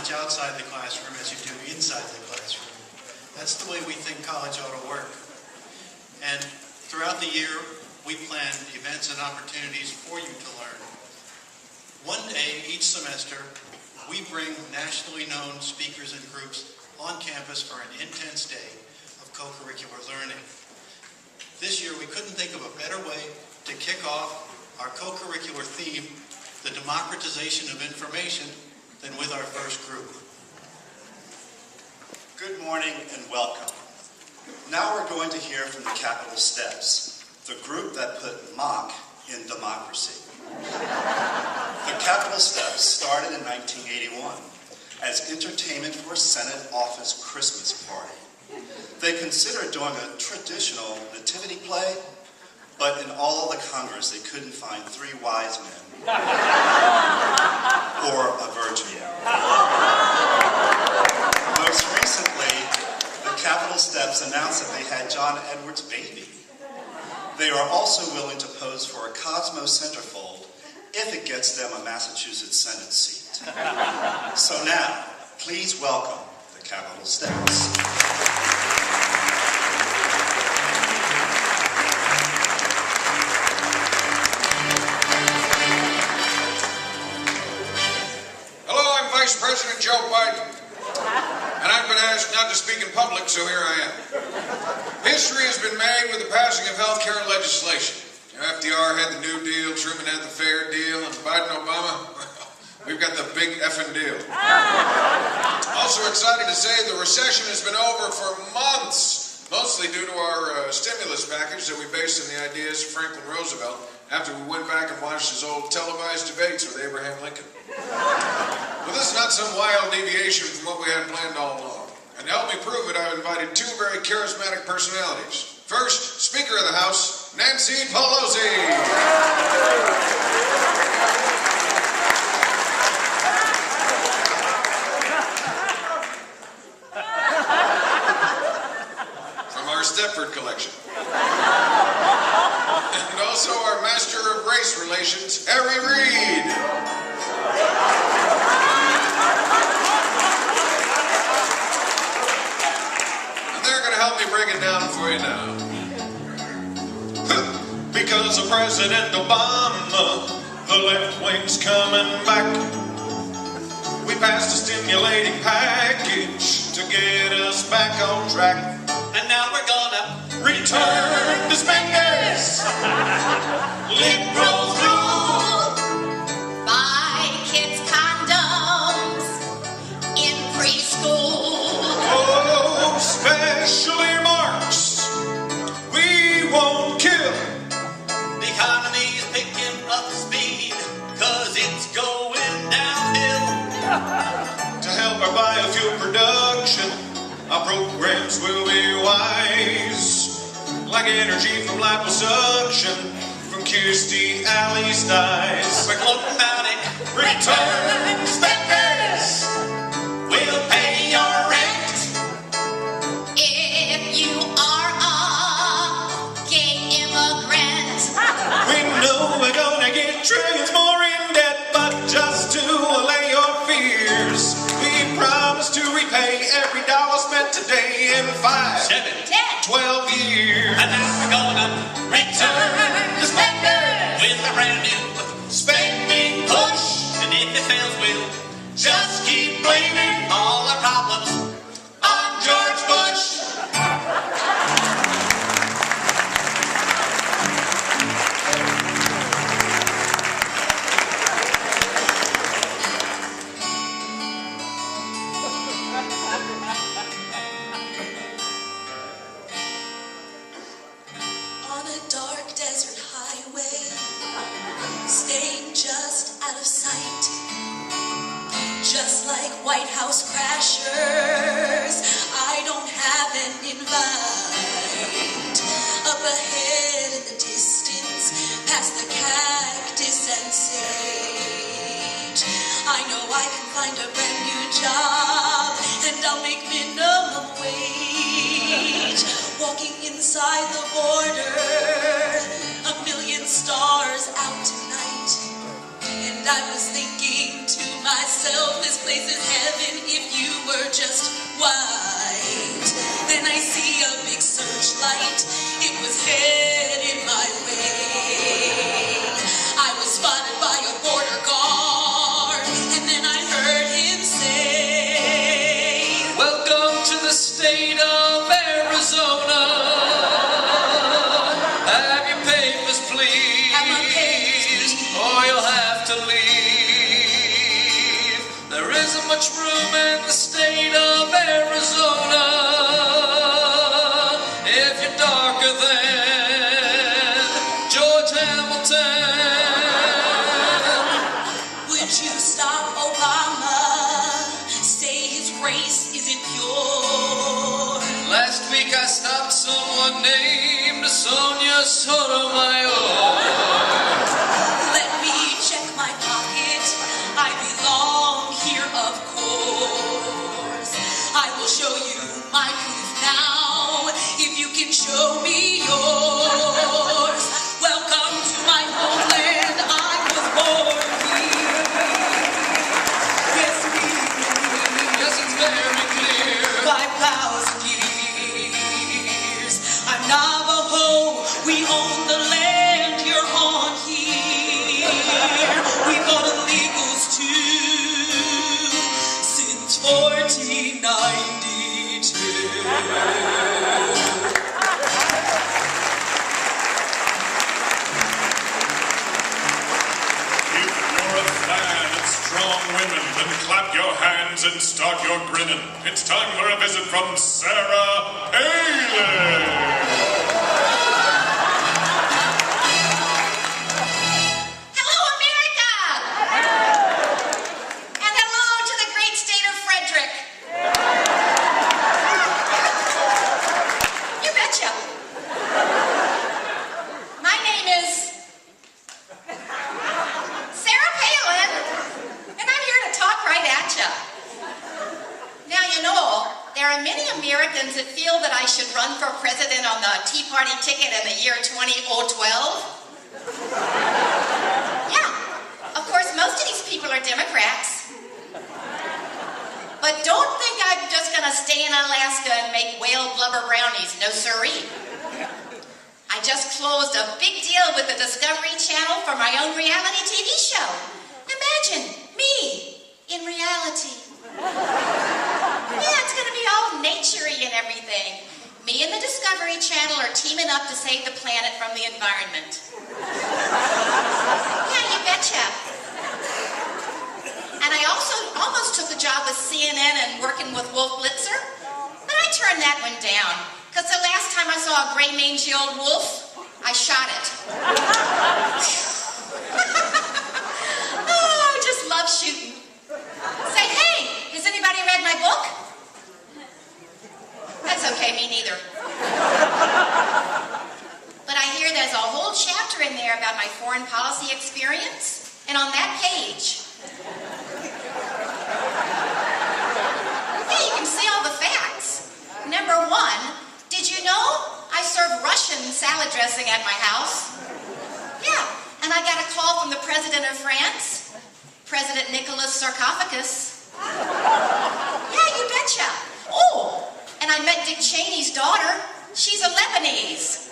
much outside the classroom as you do inside the classroom. That's the way we think college ought to work. And throughout the year, we plan events and opportunities for you to learn. One day each semester, we bring nationally known speakers and groups on campus for an intense day of co-curricular learning. This year, we couldn't think of a better way to kick off our co-curricular theme, the democratization of information, than with our first group. Good morning and welcome. Now we're going to hear from the Capitol Steps, the group that put mock in democracy. The Capitol Steps started in 1981 as entertainment for Senate office Christmas party. They considered doing a traditional nativity play, but in all the Congress they couldn't find 3 wise men or a virgin. Most recently, the Capitol Steps announced that they had John Edwards' baby. They are also willing to pose for a Cosmo centerfold if it gets them a Massachusetts Senate seat. So now, please welcome the Capitol Steps. Vice President Joe Biden, and I've been asked not to speak in public, so here I am. History has been made with the passing of health care legislation. FDR had the New Deal, Truman had the Fair Deal, and Biden, Obama, we've got the big effing deal. Also excited to say the recession has been over for months, mostly due to our stimulus package that we based on the ideas of Franklin Roosevelt after we went back and watched his old televised debates with Abraham Lincoln. Well, this is not some wild deviation from what we had planned all along. And to help me prove it, I've invited 2 very charismatic personalities. First, Speaker of the House, Nancy Pelosi. From our Stepford collection. And also our Master of Race Relations, Harry Reid. Help me break it down for you now. Because of President Obama, the left wing's coming back. We passed a stimulating package to get us back on track. And now we're gonna return to spenders. Liberals rule. Buy kids condoms in preschool. Special earmarks, we won't kill. The economy's picking up speed, cause it's going downhill. To help our biofuel production, our programs will be wise. Like energy from liposuction, from Kirstie Alley's thighs. We're gloating about it. Return spenders, We'll pay your rent. If you are a gay immigrant. we know we're gonna get trillions more in debt, but just to allay your fears, we promise to repay every dollar spent today in 5, 7, 12 years. And now we're gonna return the spenders with a brand new spending push. And if it fails, we'll just keep blaming all our problems on George Bush. On a dark desert highway, staying just out of sight, just like White House crashers, I don't have an invite. Up ahead in the distance, past the cactus and sage, I know I can find a brand new job, and I'll make minimum wage. Walking inside the border, a million stars out tonight. And I was thinking to myself, this place is heaven if you were just white. Then I see a big searchlight, it was headed my way. I was spotted by a border guard, and then I heard him say, "Welcome to the state of Arizona. Have your papers, please, Have my papers, please. or you'll have to leave. There isn't much room in the state of Arizona if you're darker than George Hamilton." would you stop Obama? Say his race isn't pure. Last week I stopped someone named Sonia Sotomayor. Let me check my pocket. I belong here, of course. I will show you my proof now, if you can show me yours. Welcome to my homeland. I was born here. Yes, me. Yes, it's very clear. 5,000 years. I'm Navajo. We own the land you're on here. We've got illegals too since 1492. If you're a fan of strong women, then clap your hands and start your grinning. It's time for a visit from Sarah Palin. Hello, America! And hello to the great state of Frederick. You betcha. My name is Sarah Palin, and I'm here to talk right at ya. Now, you know, there are many Americans that feel that I should run for president on the Tea Party ticket in the year 2012. Yeah, of course, most of these people are Democrats. But don't think I'm just gonna stay in Alaska and make whale blubber brownies. No siree. I just closed a big deal with the Discovery Channel for my own reality TV show. Imagine me in reality. Yeah, it's gonna be all naturey and everything. Me and the Discovery Channel are teaming up to save the planet from the environment. Yeah, you betcha. And I also almost took a job with CNN and working with Wolf Blitzer, but I turned that one down, because the last time I saw a gray mangy old wolf, I shot it. Oh, I just love shooting. Say, hey, has anybody read my book? That's okay, me neither. But I hear there's a whole chapter in there about my foreign policy experience, and on that page, yeah, you can see all the facts. Number one, did you know I serve Russian salad dressing at my house? Yeah, and I got a call from the president of France, President Nicholas Sarcophagus. Yeah, you betcha. Oh, and I met Dick Cheney's daughter. She's a Lebanese.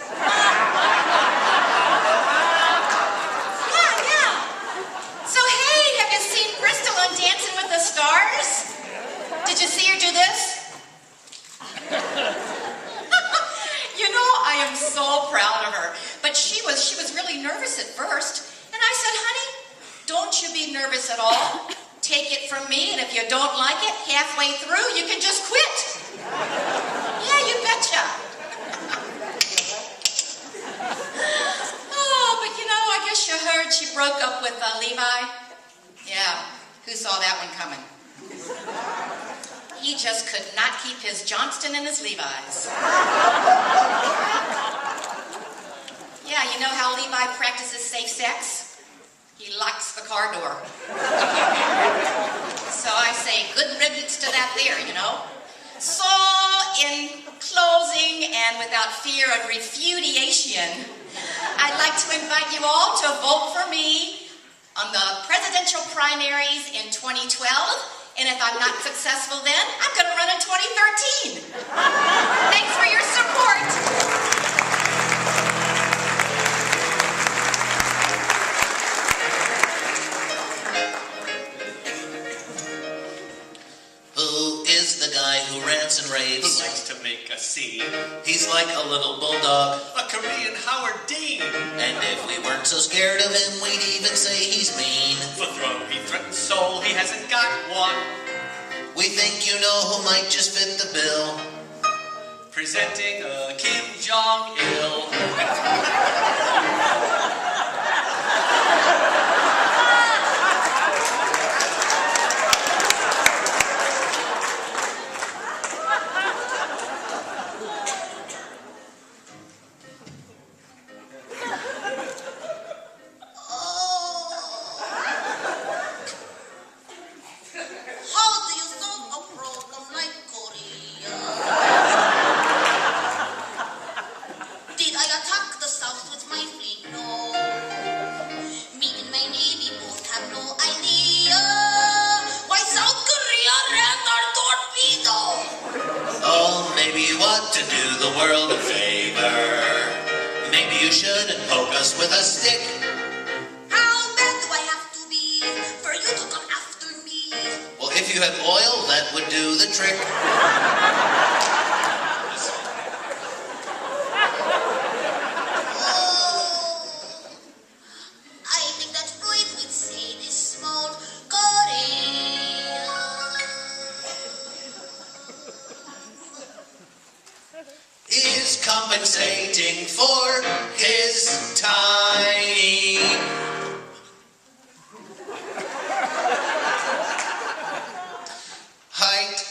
Yeah. So hey, have you seen Bristol on Dancing with the Stars? Did you see her do this? You know, I am so proud of her. But she was really nervous at first. And I said, honey, don't you be nervous at all. Take it from me, and if you don't like it, halfway through, you can just quit. Yeah, you betcha. Oh, but you know, I guess you heard she broke up with Levi. Yeah, who saw that one coming? He just could not keep his Johnston and his Levi's. Yeah, you know how Levi practices safe sex? He locks the car door. So I say good riddance to that there, you know. So in closing and without fear of refutation, I'd like to invite you all to vote for me on the presidential primaries in 2012, and if I'm not successful then, I'm going to run in 2013. Thanks for your support. Who is the guy who rants and Who raves? likes to make a scene? He's like a little bulldog. A Korean Howard Dean. And if we weren't so scared of him, we'd even say he's mean. For throne, he threatens soul, he hasn't got one. We think you know who might just fit the bill. Presenting a Kim Jong-il. How do you solve a problem like Korea? Did I attack the South with my fleet? No. Me and my Navy both have no idea why South Korea ran our torpedo. Oh, maybe you ought to do the world a favor. Maybe you shouldn't poke us with a stick. How bad do I have to be for you to come after me? Well, if you had oil, that would do the trick. I think that Freud would say this small Korea Is compensating for his tiny height.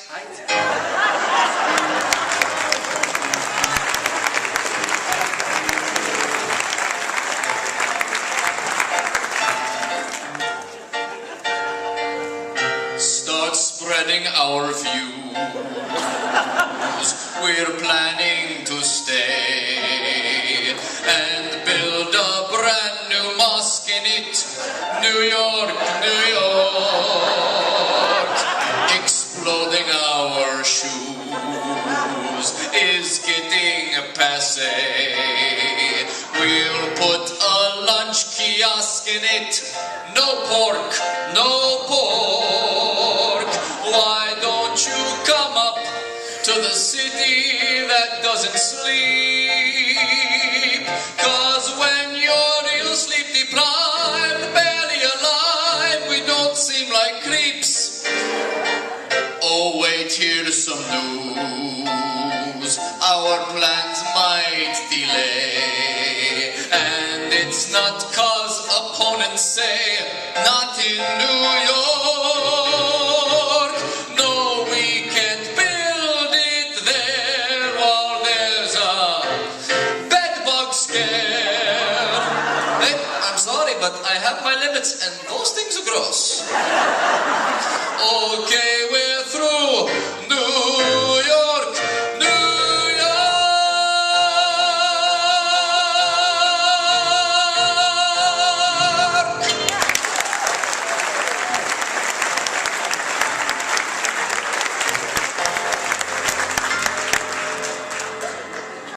Start spreading our views. We're planning to stay and build a brand new mosque in it. New York, New York. Exploding our shoes is getting passe. We'll put a lunch kiosk in it. No pork, no pork. Why don't you come up to the city that doesn't sleep? 'Cause when you're real sleep deprived, barely alive, we don't seem like creeps. Oh, wait, here's some news. Our plans might delay. And it's not 'cause opponents say, not in New York. No, we can't build it there while there's a bedbug scare. Hey, I'm sorry, but I have my limits, and those things are gross. Okay,